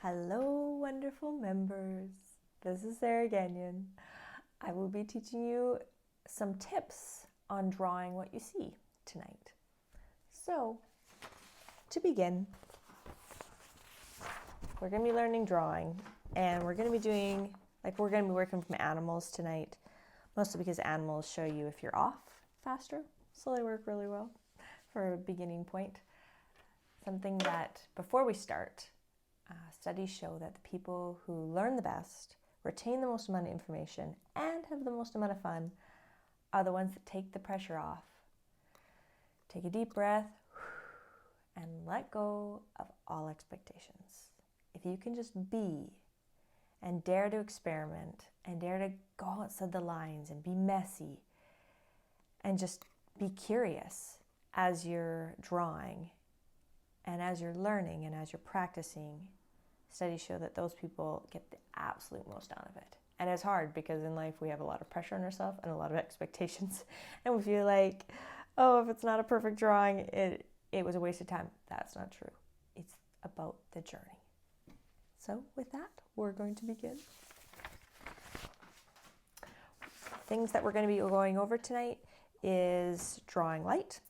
Hello, wonderful members. This is Saragagnon. I will be teaching you some tips on drawing what you see tonight. So, to begin, we're going to be learning drawing, and we're going to be working from animals tonight, mostly because animals show you if you're off faster, so they work really well for a beginning point. Something that, before we start, studies show that the people who learn the best, retain the most amount of information, and have the most amount of fun are the ones that take the pressure off. Take a deep breath and let go of all expectations. If you can just be and dare to experiment and dare to go outside the lines and be messy and just be curious as you're drawing and as you're learning and as you're practicing, studies show that those people get the absolute most out of it. And it's hard because in life we have a lot of pressure on ourselves and a lot of expectations. And we feel like, oh, if it's not a perfect drawing, it was a waste of time. That's not true. It's about the journey. So with that, we're going to begin. Things that we're going to be going over tonight is drawing light,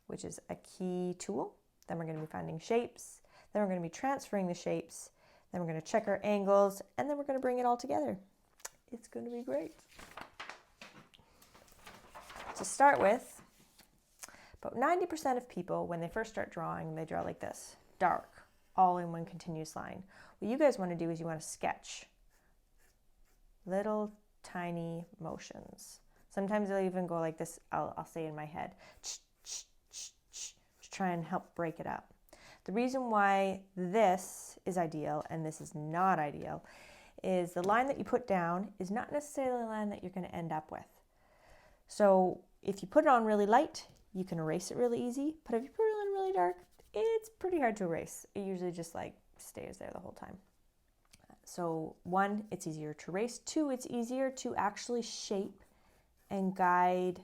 which is a key tool. Then we're going to be finding shapes. Then we're going to be transferring the shapes. Then we're going to check our angles. And then we're going to bring it all together. It's going to be great. To start with, about 90% of people, when they first start drawing, they draw like this, dark, all in one continuous line. What you guys want to do is you want to sketch little tiny motions. Sometimes they'll even go like this, I'll say in my head, to try and help break it up. The reason why this is ideal and this is not ideal is the line that you put down is not necessarily the line that you're going to end up with. So if you put it on really light, you can erase it really easy. But if you put it on really dark, it's pretty hard to erase. It usually just like stays there the whole time. So 1, it's easier to erase. 2, it's easier to actually shape and guide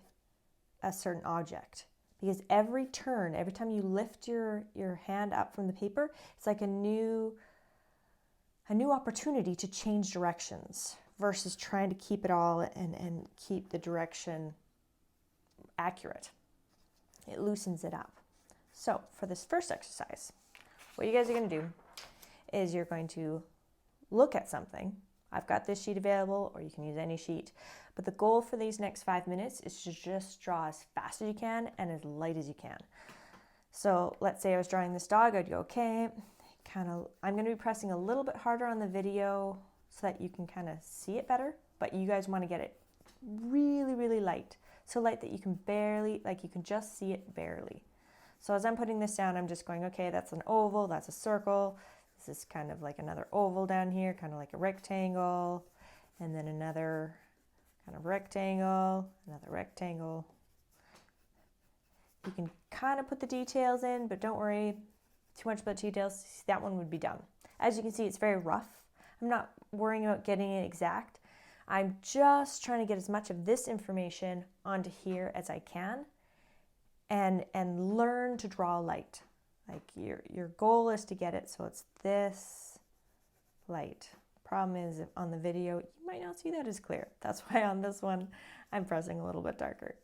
a certain object. Because every turn, every time you lift your hand up from the paper, it's like a new opportunity to change directions versus trying to keep it all and keep the direction accurate. It loosens it up. So for this first exercise, what you guys are going to do is you're going to look at something. I've got this sheet available, or you can use any sheet. But the goal for these next 5 minutes is to just draw as fast as you can and as light as you can. So let's say I was drawing this dog. I'd go, okay, I'm going to be pressing a little bit harder on the video so that you can kind of see it better. But you guys want to get it really, really light. So light that you can just see it barely. So as I'm putting this down, I'm just going, okay, that's an oval, that's a circle. This is kind of like another oval down here, kind of like a rectangle, and then another kind of rectangle, another rectangle. You can kind of put the details in, but don't worry too much about details. That one would be done. As you can see, it's very rough. I'm not worrying about getting it exact. I'm just trying to get as much of this information onto here as I can and learn to draw light. Like your goal is to get it so it's this light. The problem is on the video, you might not see that as clear. That's why on this one, I'm pressing a little bit darker.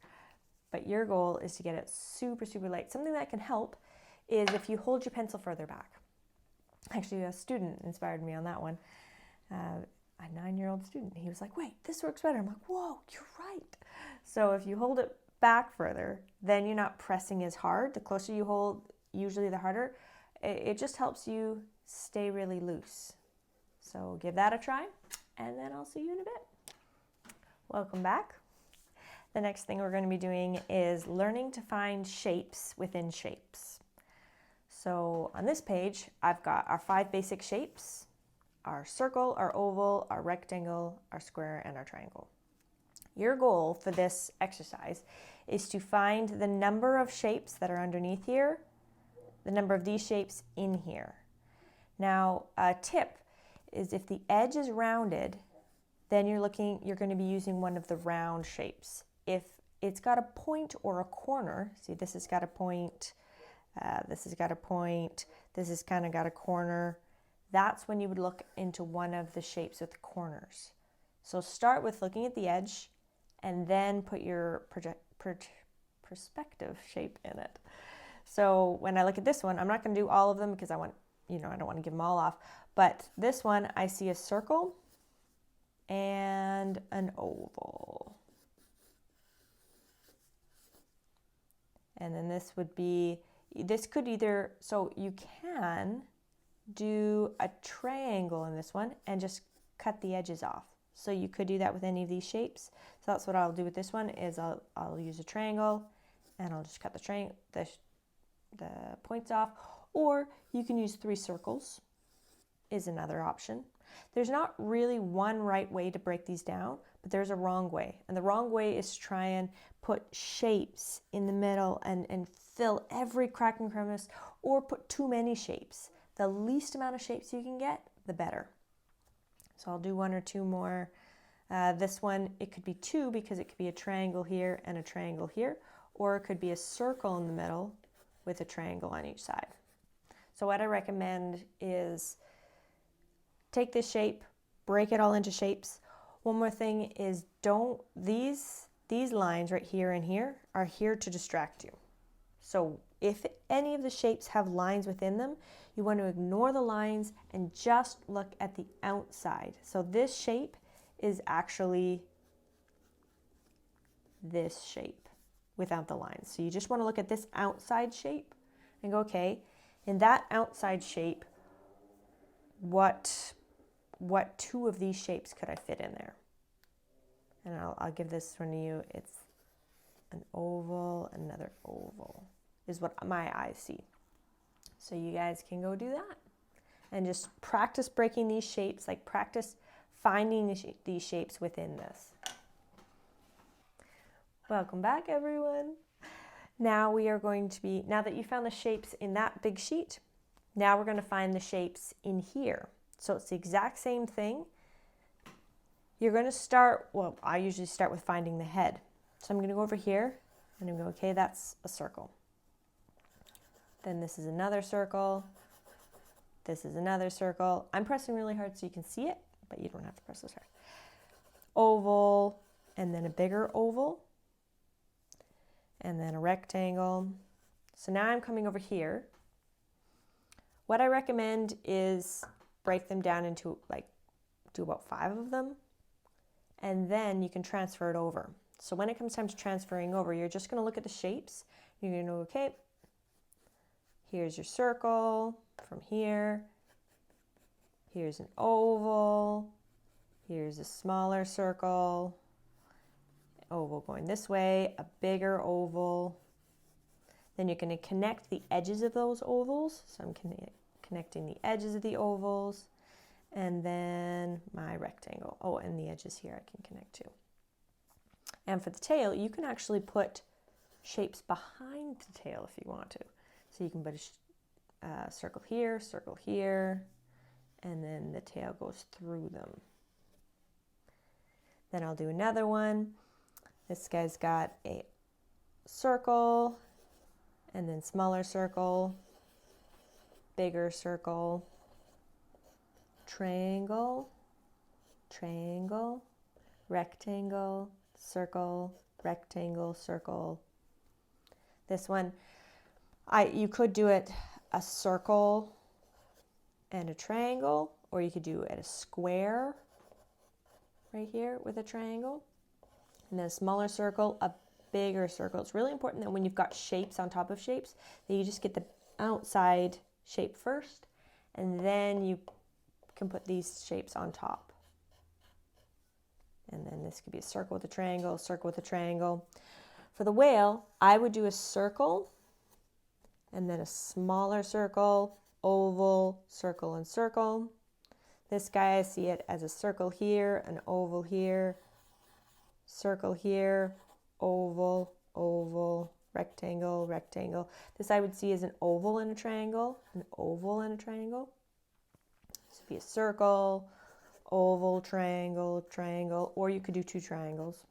But your goal is to get it super, super light. Something that can help is if you hold your pencil further back. Actually, a student inspired me on that one. A 9-year-old student. He was like, wait, this works better. I'm like, whoa, you're right. So if you hold it back further, then you're not pressing as hard. The closer you hold, usually the harder. It just helps you stay really loose. So give that a try, and then I'll see you in a bit. Welcome back. The next thing we're going to be doing is learning to find shapes within shapes. So on this page, I've got our 5 basic shapes: our circle, our oval, our rectangle, our square, and our triangle. Your goal for this exercise is to find the number of shapes that are underneath here, the number of these shapes in here. Now, a tip is if the edge is rounded, then you're going to be using one of the round shapes. If it's got a point or a corner, see, this has got a point, this has got a point, this has kind of got a corner, that's when you would look into one of the shapes with the corners. So start with looking at the edge and then put your perspective shape in it. So when I look at this one, I'm not going to do all of them because I want, I don't want to give them all off. But this one, I see a circle and an oval. And then this would be, this could either, so you can do a triangle in this one and just cut the edges off. So you could do that with any of these shapes. So that's what I'll do with this one is I'll use a triangle and I'll just cut the points off. Or you can use 3 circles is another option. There's not really one right way to break these down, but there's a wrong way. And the wrong way is to try and put shapes in the middle and fill every crack and crevice, or put too many shapes. The least amount of shapes you can get, the better. So I'll do 1 or 2 more. This one, it could be 2 because it could be a triangle here and a triangle here, or it could be a circle in the middle with a triangle on each side. So what I recommend is take this shape, break it all into shapes. One more thing is these lines right here and here are here to distract you. So if any of the shapes have lines within them, you want to ignore the lines and just look at the outside. So this shape is actually this shape without the lines. So you just want to look at this outside shape and go, okay, in that outside shape, what 2 of these shapes could I fit in there? And I'll give this one to you. It's an oval, another oval is what my eyes see. So you guys can go do that and just practice breaking these shapes, like practice finding these shapes within this. Welcome back, everyone. Now we are going to be, now that you found the shapes in that big sheet, now we're going to find the shapes in here. So it's the exact same thing. You're going to start, well, I usually start with finding the head. So I'm going to go over here and I'm going to go, okay, that's a circle. Then this is another circle. This is another circle. I'm pressing really hard so you can see it, but you don't have to press this hard. Oval, and then a bigger oval, and then a rectangle. So now I'm coming over here. What I recommend is break them down into do about 5 of them, and then you can transfer it over. So when it comes time to transferring over, you're just going to look at the shapes. You're going to go, okay, here's your circle from here. Here's an oval. Here's a smaller circle. Oval going this way, a bigger oval. Then you're going to connect the edges of those ovals. So I'm connecting the edges of the ovals. And then my rectangle. Oh, and the edges here I can connect to. And for the tail, you can actually put shapes behind the tail if you want to. So you can put a circle here, and then the tail goes through them. Then I'll do another one. This guy's got a circle, and then smaller circle, bigger circle, triangle, triangle, rectangle, circle, rectangle, circle. This one, you could do it a circle and a triangle, or you could do it a square right here with a triangle, and then a smaller circle, a bigger circle. It's really important that when you've got shapes on top of shapes, that you just get the outside shape first, and then you can put these shapes on top. And then this could be a circle with a triangle, circle with a triangle. For the whale, I would do a circle, and then a smaller circle, oval, circle, and circle. This guy, I see it as a circle here, an oval here, circle here, oval, oval, rectangle, rectangle. This I would see as an oval and a triangle, an oval and a triangle. This would be a circle, oval, triangle, triangle, or you could do 2 triangles.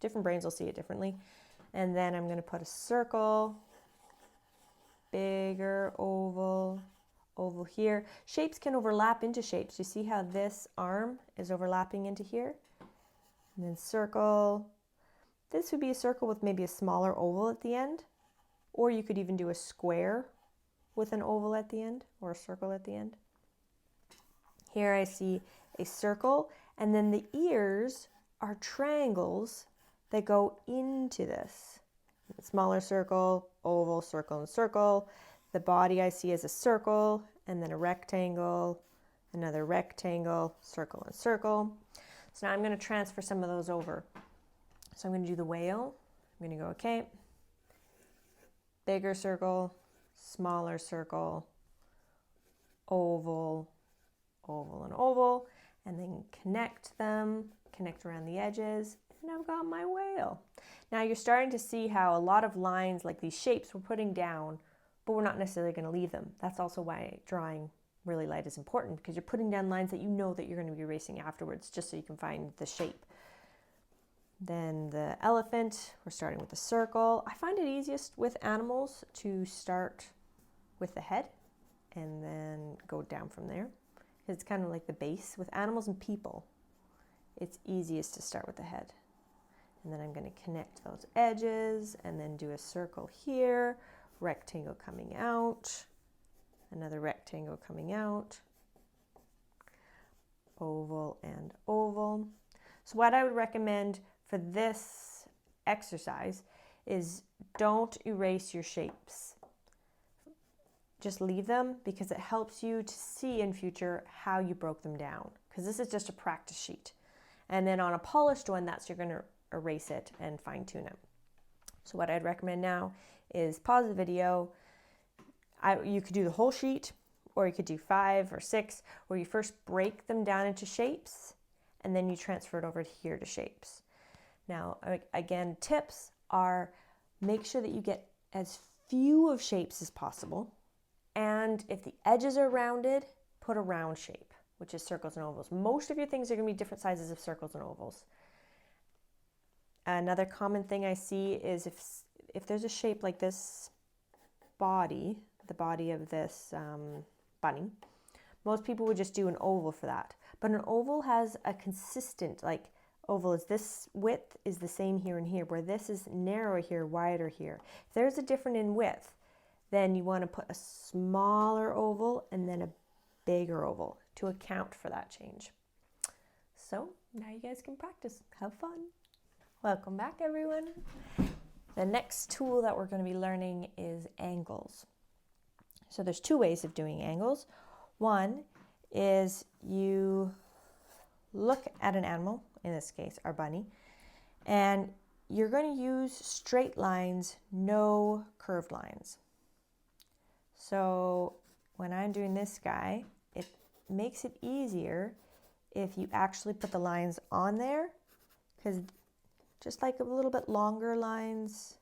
Different brains will see it differently. And then I'm going to put a circle, bigger oval, oval here. Shapes can overlap into shapes. You see how this arm is overlapping into here? And then circle. This would be a circle with maybe a smaller oval at the end. Or you could even do a square with an oval at the end, or a circle at the end. Here I see a circle, and then the ears are triangles that go into this. Smaller circle, oval, circle, and circle. The body I see as a circle, and then a rectangle, another rectangle, circle, and circle. So now I'm going to transfer some of those over. So I'm going to do the whale. I'm going to go, okay, bigger circle, smaller circle, oval, oval, and oval, and then connect them, connect around the edges, and I've got my whale. Now you're starting to see how a lot of lines like these shapes we're putting down, but we're not necessarily going to leave them. That's also why drawing really light is important, because you're putting down lines that you know that you're going to be erasing afterwards, just so you can find the shape. Then the elephant, we're starting with a circle. I find it easiest with animals to start with the head and then go down from there. It's kind of like the base. With animals and people, it's easiest to start with the head. And then I'm going to connect those edges and then do a circle here, rectangle coming out, another rectangle coming out, oval and oval. So what I would recommend for this exercise is don't erase your shapes. Just leave them, because it helps you to see in future how you broke them down, because this is just a practice sheet. And then on a polished one, that's you're going to erase it and fine tune it. So what I'd recommend now is pause the video. You could do the whole sheet, or you could do 5 or 6, where you first break them down into shapes and then you transfer it over here to shapes. Now, again, tips are make sure that you get as few of shapes as possible. And if the edges are rounded, put a round shape, which is circles and ovals. Most of your things are going to be different sizes of circles and ovals. Another common thing I see is if there's a shape like this body, the body of this bunny, most people would just do an oval for that. But an oval has a consistent, like oval is this width is the same here and here, where this is narrower here, wider here. If there's a difference in width, then you want to put a smaller oval and then a bigger oval to account for that change. So now you guys can practice. Have fun. Welcome back, everyone. The next tool that we're going to be learning is angles. So there's 2 ways of doing angles. One is you look at an animal, in this case our bunny, and you're going to use straight lines, no curved lines. So when I'm doing this guy, it makes it easier if you actually put the lines on there, because just like a little bit longer lines,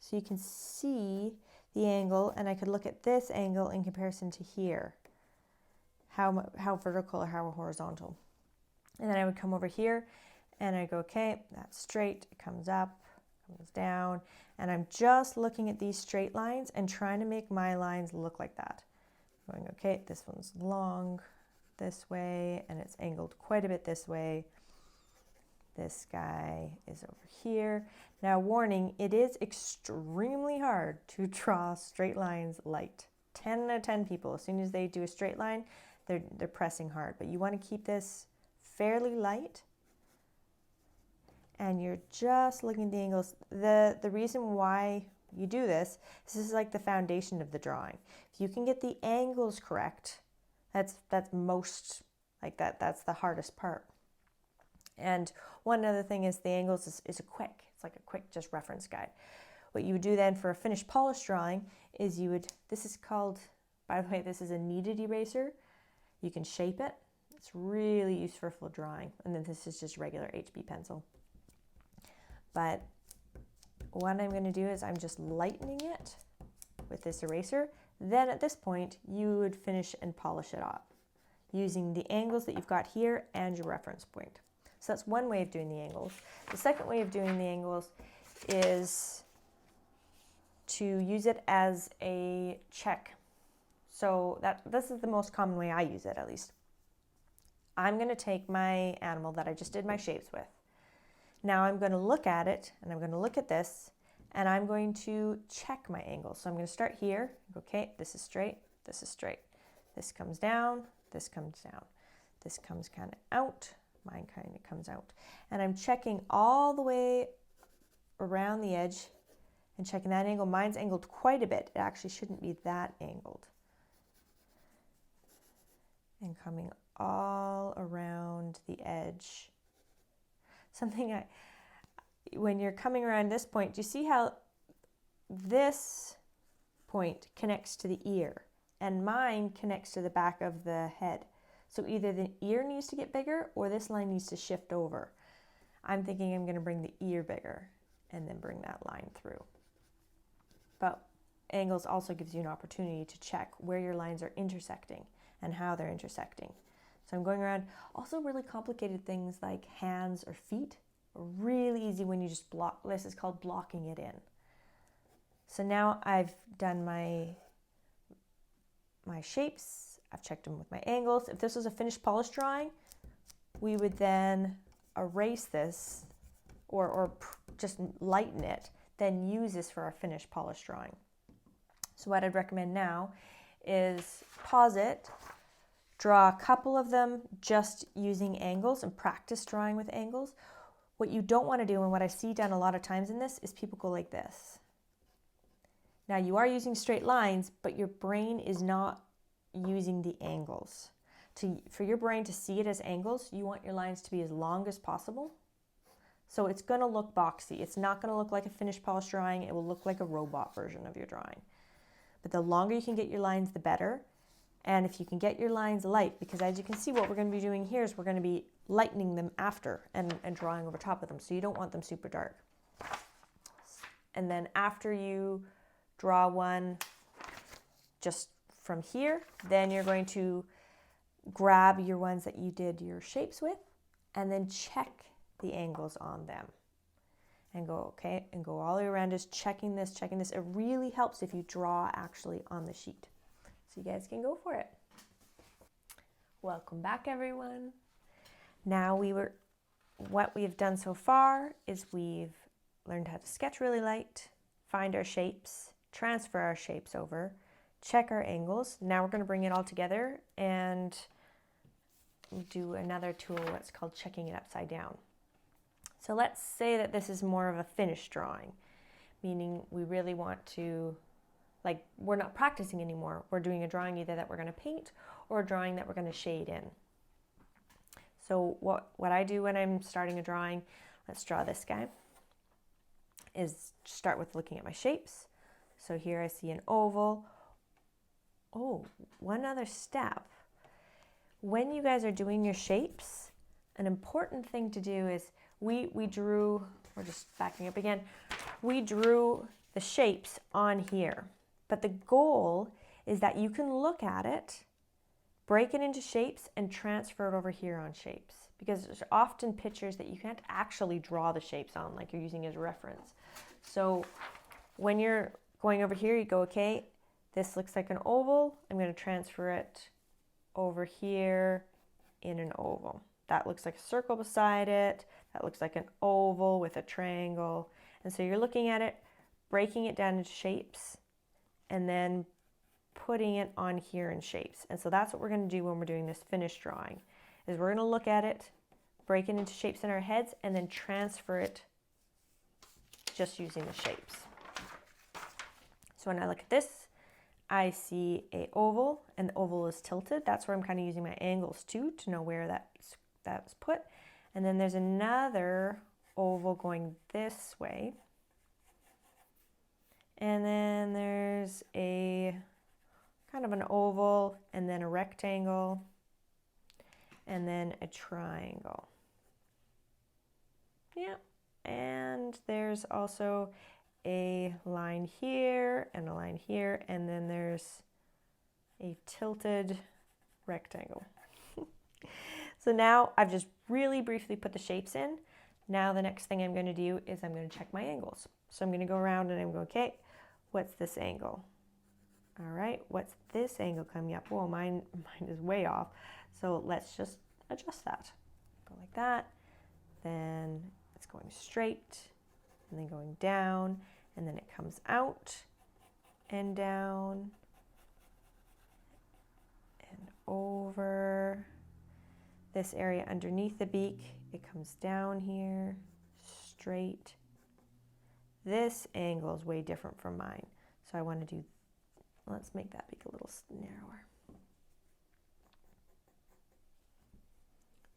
so you can see the angle, and I could look at this angle in comparison to here, how vertical or how horizontal. And then I would come over here and I go, okay, that's straight, it comes up, comes down, and I'm just looking at these straight lines and trying to make my lines look like that. Going, okay, this one's long this way, and it's angled quite a bit this way. This guy is over here. Now, warning, it is extremely hard to draw straight lines light. 10 out of 10 people, as soon as they do a straight line, they're pressing hard. But you want to keep this fairly light, and you're just looking at the angles. The reason why you do this is like the foundation of the drawing. If you can get the angles correct, that's most like that's the hardest part. And one other thing is the angles is it's like a quick just reference guide. What you would do then for a finished polished drawing is this is called, by the way, this is a kneaded eraser. You can shape it. It's really useful for drawing. And then this is just regular HB pencil. But what I'm going to do is I'm just lightening it with this eraser. Then at this point, you would finish and polish it off using the angles that you've got here and your reference point. So that's one way of doing the angles. The second way of doing the angles is to use it as a check. So this is the most common way I use it, at least. I'm going to take my animal that I just did my shapes with. Now I'm going to look at it, and I'm going to look at this, and I'm going to check my angle. So I'm going to start here. Okay, this is straight, this is straight. This comes down, this comes down. This comes kind of out, mine kind of comes out. And I'm checking all the way around the edge and checking that angle. Mine's angled quite a bit. It actually shouldn't be that angled. And coming all around the edge. When you're coming around this point, do you see how this point connects to the ear? And mine connects to the back of the head. So either the ear needs to get bigger or this line needs to shift over. I'm thinking I'm going to bring the ear bigger and then bring that line through. But angles also gives you an opportunity to check where your lines are intersecting and how they're intersecting. So I'm going around. Also really complicated things like hands or feet are really easy when you just block. This is called blocking it in. So now I've done my shapes. I've checked them with my angles. If this was a finished polished drawing, we would then erase this or just lighten it, then use this for our finished polished drawing. So what I'd recommend now is pause it, draw a couple of them just using angles and practice drawing with angles. What you don't want to do, and what I see done a lot of times in this, is people go like this. Now you are using straight lines, but your brain is not using the angles. For your brain to see it as angles, you want your lines to be as long as possible. So it's going to look boxy. It's not going to look like a finished polished drawing. It will look like a robot version of your drawing. But the longer you can get your lines, the better. And if you can get your lines light, because as you can see, what we're going to be doing here is we're going to be lightening them after and drawing over top of them. So you don't want them super dark. And then after you draw one just from here, then you're going to grab your ones that you did your shapes with and then check the angles on them and go, okay, and go all the way around just checking this. It really helps if you draw actually on the sheet. So you guys can go for it. Welcome back, everyone. Now what we've done so far is we've learned how to sketch really light, find our shapes, transfer our shapes over, check our angles. Now we're going to bring it all together and do another tool that's called checking it upside down. So let's say that this is more of a finished drawing, meaning we really want to, we're not practicing anymore. We're doing a drawing either that we're going to paint or a drawing that we're going to shade in. So what I do when I'm starting a drawing, let's draw this guy, is start with looking at my shapes. So here I see an oval. Oh, one other step. When you guys are doing your shapes, an important thing to do is we drew, we're just backing up again, we drew the shapes on here. But the goal is that you can look at it, break it into shapes, and transfer it over here on shapes. Because there's often pictures that you can't actually draw the shapes on, like you're using as reference. So when you're going over here, you go, okay, this looks like an oval. I'm going to transfer it over here in an oval. That looks like a circle beside it. That looks like an oval with a triangle. And so you're looking at it, breaking it down into shapes, and then putting it on here in shapes. And so that's what we're going to do when we're doing this finished drawing, is we're going to look at it, break it into shapes in our heads, and then transfer it just using the shapes. So when I look at this, I see a oval, and the oval is tilted. That's where I'm kind of using my angles too, to know where that's put. And then there's another oval going this way. And then there's a kind of an oval, and then a rectangle, and then a triangle. Yeah, and there's also a line here and a line here, and then there's a tilted rectangle. So now I've just really briefly put the shapes in. Now the next thing I'm going to do is I'm going to check my angles. So I'm going to go around and I'm going, okay, what's this angle? All right, what's this angle coming up? Whoa, mine is way off. So let's just adjust that. Go like that, then it's going straight, and then going down, and then it comes out and down and over. This area underneath the beak, it comes down here, straight. This angle is way different from mine. So I want to do, let's make that beak a little narrower.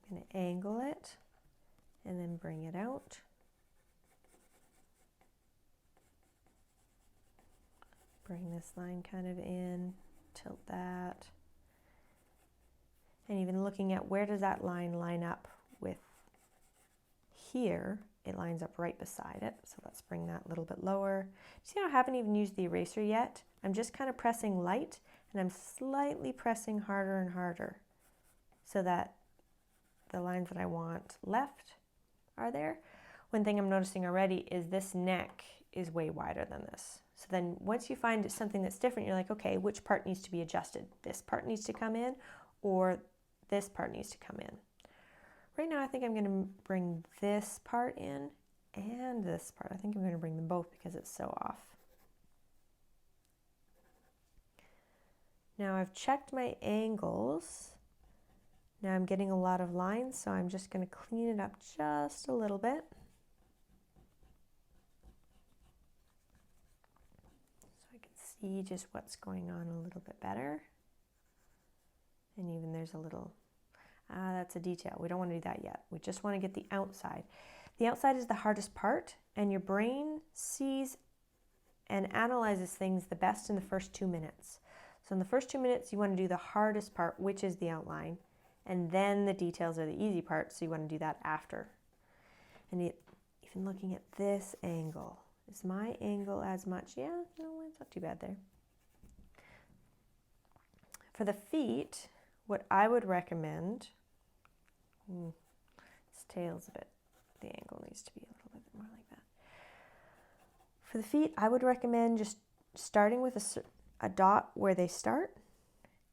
I'm going to angle it and then bring it out. Bring this line kind of in, tilt that. And even looking at where does that line up with here, it lines up right beside it. So let's bring that a little bit lower. See how I haven't even used the eraser yet? I'm just kind of pressing light, and I'm slightly pressing harder and harder so that the lines that I want left are there. One thing I'm noticing already is this neck is way wider than this. So then once you find something that's different, you're like, okay, which part needs to be adjusted? This part needs to come in, or this part needs to come in. Right now I think I'm going to bring this part in and this part. I think I'm going to bring them both because it's so off. Now I've checked my angles. Now I'm getting a lot of lines, so I'm just going to clean it up just a little bit. So I can see just what's going on a little bit better. And even there's a little, that's a detail. We don't want to do that yet. We just want to get the outside. The outside is the hardest part, and your brain sees and analyzes things the best in the first 2 minutes. So in the first 2 minutes, you want to do the hardest part, which is the outline, and then the details are the easy part, so you want to do that after. And even looking at this angle, is my angle as much? Yeah, no, it's not too bad there. For the feet, what I would recommend, this tail's a bit, the angle needs to be a little bit more like that. For the feet, I would recommend just starting with a dot where they start,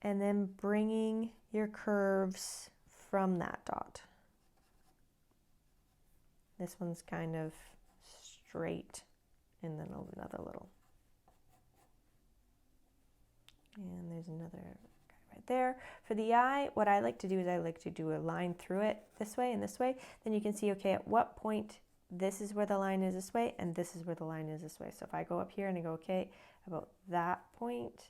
and then bringing your curves from that dot. This one's kind of straight, and then another little. And there's another right there. For the eye, what I like to do is I like to do a line through it this way and this way. Then you can see, okay, at what point this is where the line is this way, and this is where the line is this way. So if I go up here and I go, okay, about that point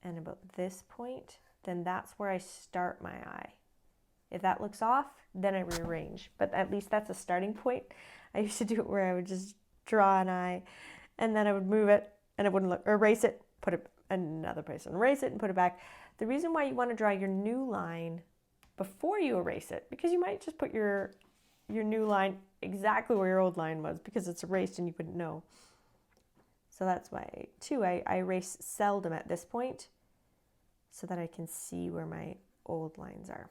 and about this point, then that's where I start my eye. If that looks off, then I rearrange. But at least that's a starting point. I used to do it where I would just draw an eye, and then I would move it, and it wouldn't look, or erase it, put it another place, and erase it and put it back. The reason why you want to draw your new line before you erase it, because you might just put your new line exactly where your old line was because it's erased and you wouldn't know. So that's why, too, I erase seldom at this point so that I can see where my old lines are.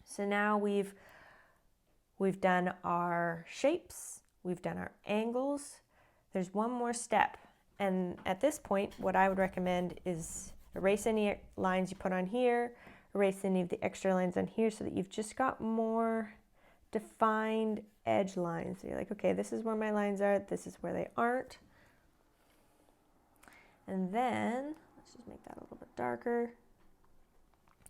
So now we've done our shapes, we've done our angles. There's one more step, and at this point, what I would recommend is erase any lines you put on here, erase any of the extra lines on here so that you've just got more defined edge lines. So you're like, okay, this is where my lines are, this is where they aren't. And then, let's just make that a little bit darker.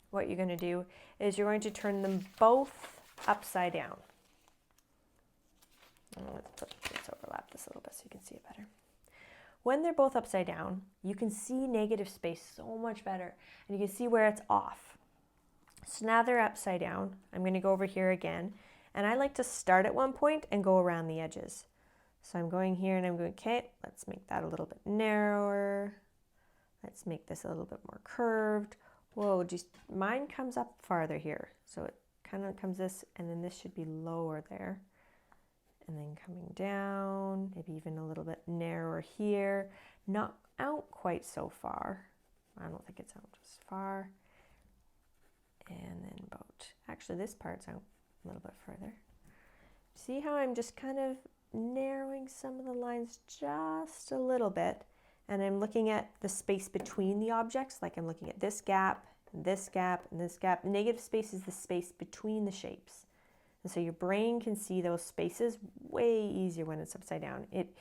What you're going to do is you're going to turn them both upside down. Let's overlap this a little bit so you can see it better. When they're both upside down, you can see negative space so much better, and you can see where it's off. So now they're upside down. I'm going to go over here again, and I like to start at one point and go around the edges. So I'm going here and I'm going, okay, let's make that a little bit narrower. Let's make this a little bit more curved. Whoa, just mine comes up farther here. So it kind of comes this, and then this should be lower there. And then coming down, maybe even a little bit narrower here. Not out quite so far. I don't think it's out as far. And then about, actually this part's out a little bit further. See how I'm just kind of narrowing some of the lines just a little bit, and I'm looking at the space between the objects, like I'm looking at this gap, and this gap, and this gap. The negative space is the space between the shapes. And so your brain can see those spaces way easier when it's upside down. It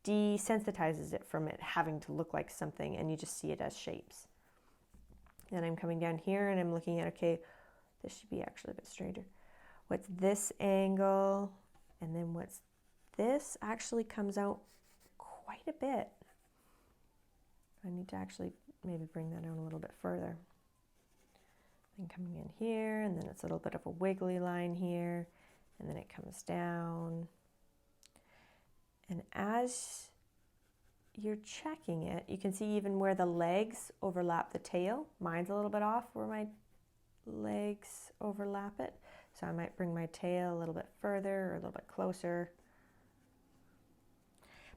desensitizes it from it having to look like something, and you just see it as shapes. And I'm coming down here and I'm looking at, okay, this should be actually a bit straighter. What's this angle? And then what's this? Actually comes out quite a bit. I need to actually maybe bring that down a little bit further. And coming in here, and then it's a little bit of a wiggly line here, and then it comes down. And as you're checking it, you can see even where the legs overlap the tail. Mine's a little bit off where my legs overlap it. So I might bring my tail a little bit further or a little bit closer.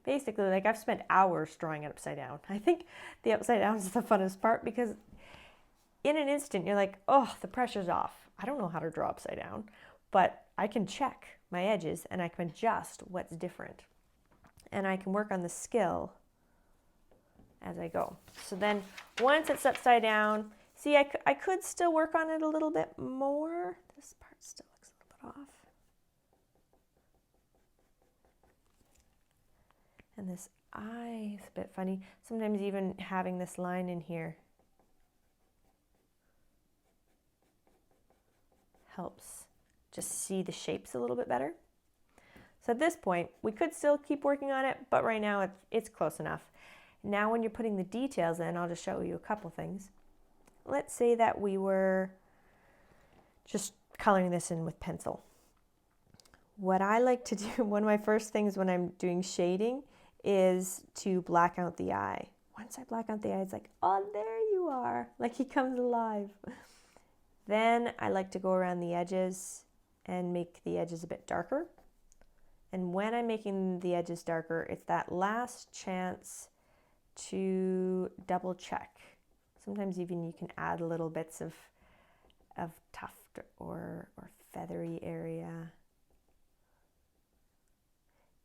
Basically, like, I've spent hours drawing it upside down. I think the upside down is the funnest part because in an instant, you're like, oh, the pressure's off. I don't know how to draw upside down, but I can check my edges and I can adjust what's different. And I can work on the skill as I go. So then once it's upside down, see, I could still work on it a little bit more. This part still looks a little bit off. And this eye is a bit funny. Sometimes even having this line in here helps just see the shapes a little bit better. So at this point, we could still keep working on it, but right now it's close enough. Now when you're putting the details in, I'll just show you a couple things. Let's say that we were just coloring this in with pencil. What I like to do, one of my first things when I'm doing shading is to black out the eye. Once I black out the eye, it's like, oh, there you are. Like he comes alive. Then I like to go around the edges and make the edges a bit darker. And when I'm making the edges darker, it's that last chance to double check. Sometimes even you can add little bits of tuft or feathery area.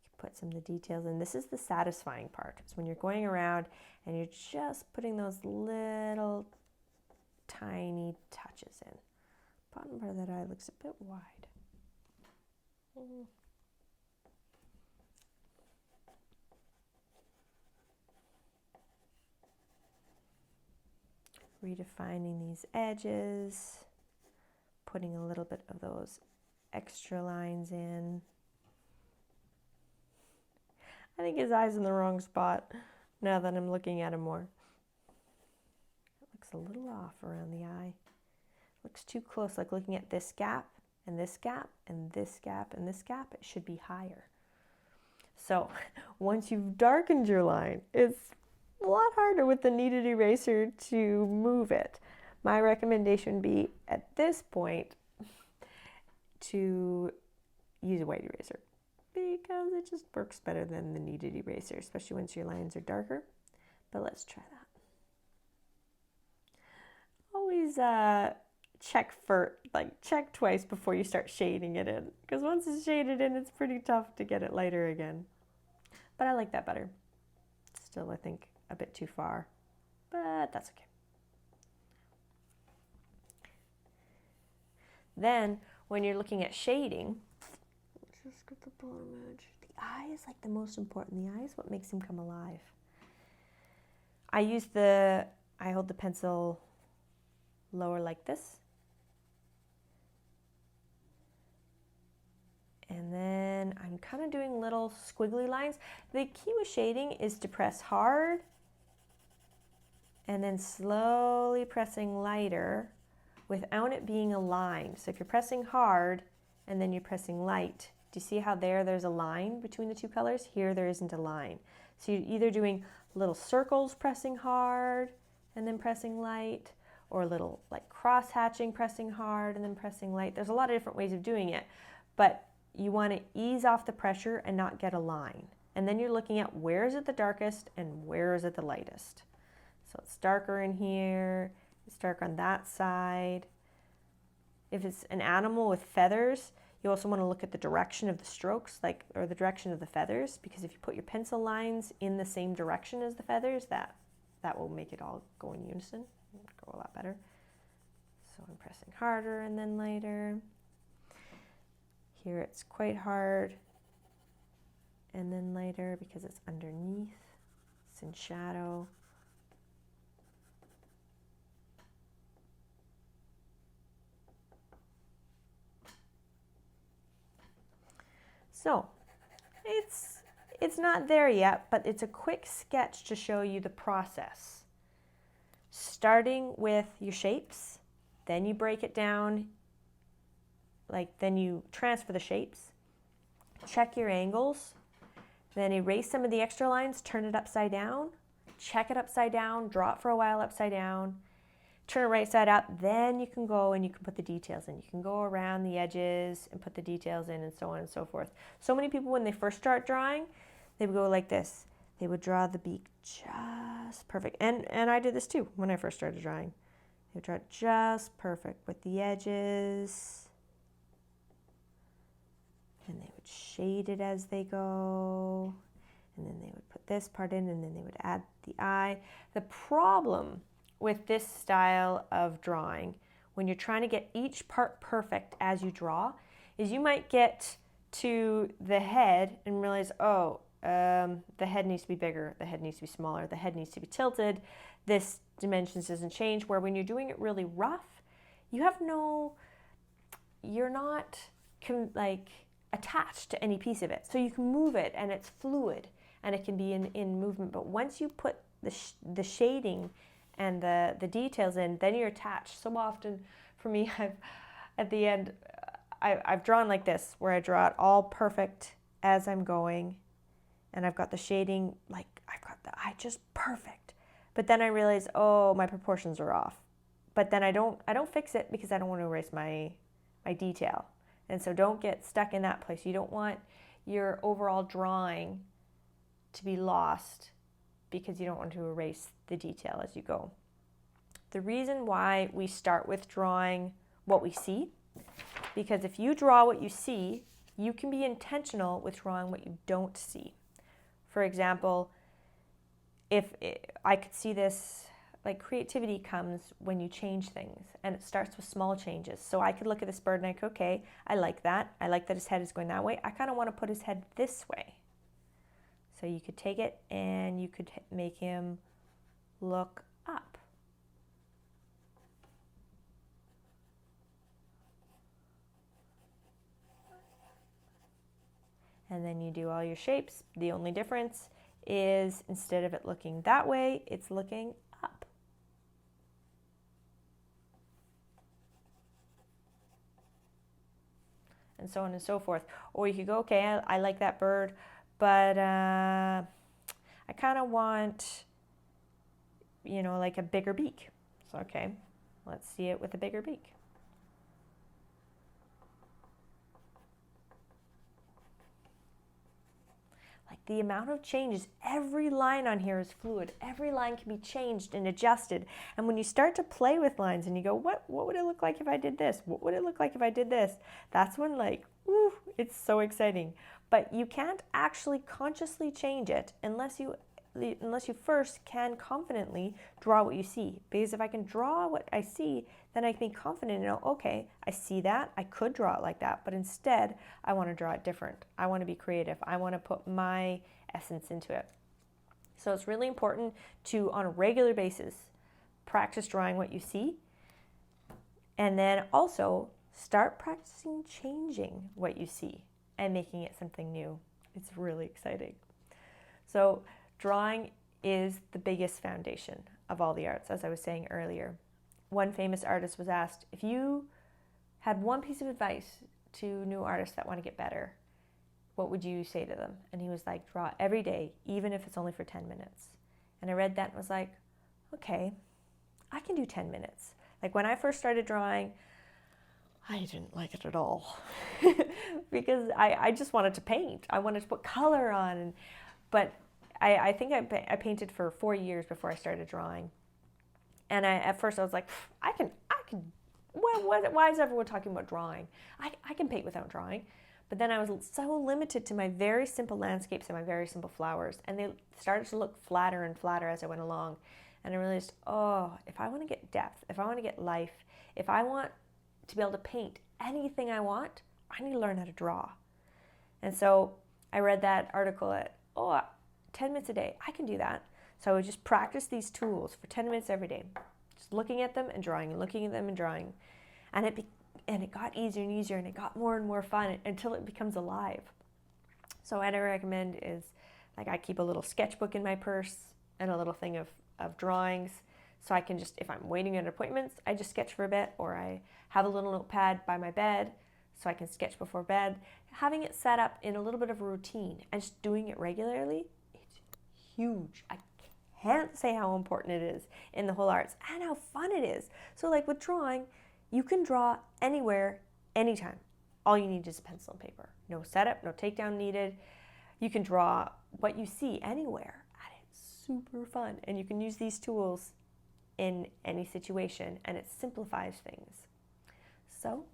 You can put some of the details in. This is the satisfying part. It's when you're going around and you're just putting those little tiny touches in. Bottom part of that eye looks a bit wide. Redefining these edges, putting a little bit of those extra lines in. I think his eye's in the wrong spot now that I'm looking at him more. It looks a little off around the eye. Looks too close, like looking at this gap and this gap and this gap and this gap. It should be higher. So once you've darkened your line, it's a lot harder with the kneaded eraser to move it. My recommendation would be at this point to use a white eraser because it just works better than the kneaded eraser, especially once your lines are darker. But let's try that. Always check twice before you start shading it in, because once it's shaded in, it's pretty tough to get it lighter again. But I like that better. Still, I think a bit too far, but that's okay. Then when you're looking at shading, let's just get the bottom edge. The eye is like the most important. The eye is what makes him come alive. I hold the pencil lower like this. And then I'm kind of doing little squiggly lines. The key with shading is to press hard and then slowly pressing lighter without it being a line. So if you're pressing hard and then you're pressing light, do you see how there's a line between the two colors? Here there isn't a line. So you're either doing little circles pressing hard and then pressing light, or a little like cross hatching pressing hard and then pressing light. There's a lot of different ways of doing it, but you want to ease off the pressure and not get a line. And then you're looking at where is it the darkest and where is it the lightest. So it's darker in here, it's dark on that side. If it's an animal with feathers, You also want to look at the direction of the strokes, or the direction of the feathers, because if you put your pencil lines in the same direction as the feathers, that will make it all go in unison, go a lot better. So I'm pressing harder and then lighter. Here it's quite hard and then lighter because it's underneath, it's in shadow. So it's not there yet, but it's a quick sketch to show you the process. Starting with your shapes, then you break it down, then you transfer the shapes, check your angles, then erase some of the extra lines, turn it upside down, check it upside down, draw it for a while upside down, turn it right side up, then you can go and you can put the details in. You can go around the edges and put the details in and so on and so forth. So many people, when they first start drawing, they would go like this. They would draw the beak just perfect. And I did this too when I first started drawing. They would draw it just perfect with the edges. And they would shade it as they go. And then they would put this part in, and then they would add the eye. The problem with this style of drawing, when you're trying to get each part perfect as you draw, is you might get to the head and realize, oh, the head needs to be bigger, the head needs to be smaller, the head needs to be tilted, this dimensions doesn't change, where when you're doing it really rough, you're not attached to any piece of it. So you can move it and it's fluid and it can be in movement. But once you put the shading and the details in, then you're attached. So often for me, at the end, I've drawn like this, where I draw it all perfect as I'm going, and I've got the shading, I've got the eye just perfect. But then I realize, oh, my proportions are off. But then I don't fix it because I don't want to erase my detail. And so don't get stuck in that place. You don't want your overall drawing to be lost because you don't want to erase the detail as you go. The reason why we start with drawing what we see, because if you draw what you see, you can be intentional with drawing what you don't see. For example, if I could see this, creativity comes when you change things, and it starts with small changes. So I could look at this bird and I go, okay, I like that. I like that his head is going that way. I kind of want to put his head this way. So you could take it and you could make him look up. And then you do all your shapes. The only difference is instead of it looking that way, it's looking up. And so on and so forth. Or you could go, okay, I like that bird, but I kind of want, a bigger beak. So, okay, let's see it with a bigger beak. The amount of changes, every line on here is fluid. Every line can be changed and adjusted. And when you start to play with lines and you go, what would it look like if I did this? What would it look like if I did this? That's when it's so exciting. But you can't actually consciously change it unless you first can confidently draw what you see. Because if I can draw what I see, then I can be confident and know, okay, I see that, I could draw it like that, but instead I want to draw it different. I want to be creative. I want to put my essence into it. So it's really important to, on a regular basis, practice drawing what you see, and then also start practicing changing what you see and making it something new. It's really exciting. So drawing is the biggest foundation of all the arts, as I was saying earlier. One famous artist was asked, if you had one piece of advice to new artists that want to get better, what would you say to them? And he was like, draw every day, even if it's only for 10 minutes. And I read that and was like, okay, I can do 10 minutes. When I first started drawing, I didn't like it at all because I just wanted to paint. I wanted to put color on, but I think I painted for 4 years before I started drawing. And at first I was like, I can why is everyone talking about drawing? I can paint without drawing. But then I was so limited to my very simple landscapes and my very simple flowers, and they started to look flatter and flatter as I went along. And I realized, oh, if I want to get depth, if I want to get life, if I want to be able to paint anything I want, I need to learn how to draw. And so I read that article at, 10 minutes a day, I can do that. So I would just practice these tools for 10 minutes every day, just looking at them and drawing and looking at them and drawing. And it got easier and easier, and it got more and more fun until it becomes alive. So what I recommend is, like, I keep a little sketchbook in my purse and a little thing of drawings. So I can just, if I'm waiting at appointments, I just sketch for a bit, or I have a little notepad by my bed so I can sketch before bed. Having it set up in a little bit of a routine and just doing it regularly, it's huge. I can't say how important it is in the whole arts and how fun it is. So like with drawing, you can draw anywhere, anytime. All you need is a pencil and paper. No setup, no takedown needed. You can draw what you see anywhere, and it's super fun. And you can use these tools in any situation, and it simplifies things. So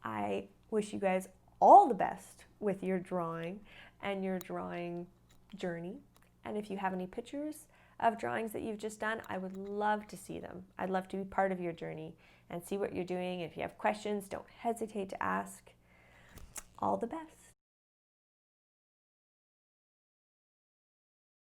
I wish you guys all the best with your drawing and your drawing journey. And if you have any pictures of drawings that you've just done, I would love to see them. I'd love to be part of your journey and see what you're doing. If you have questions, don't hesitate to ask. All the best.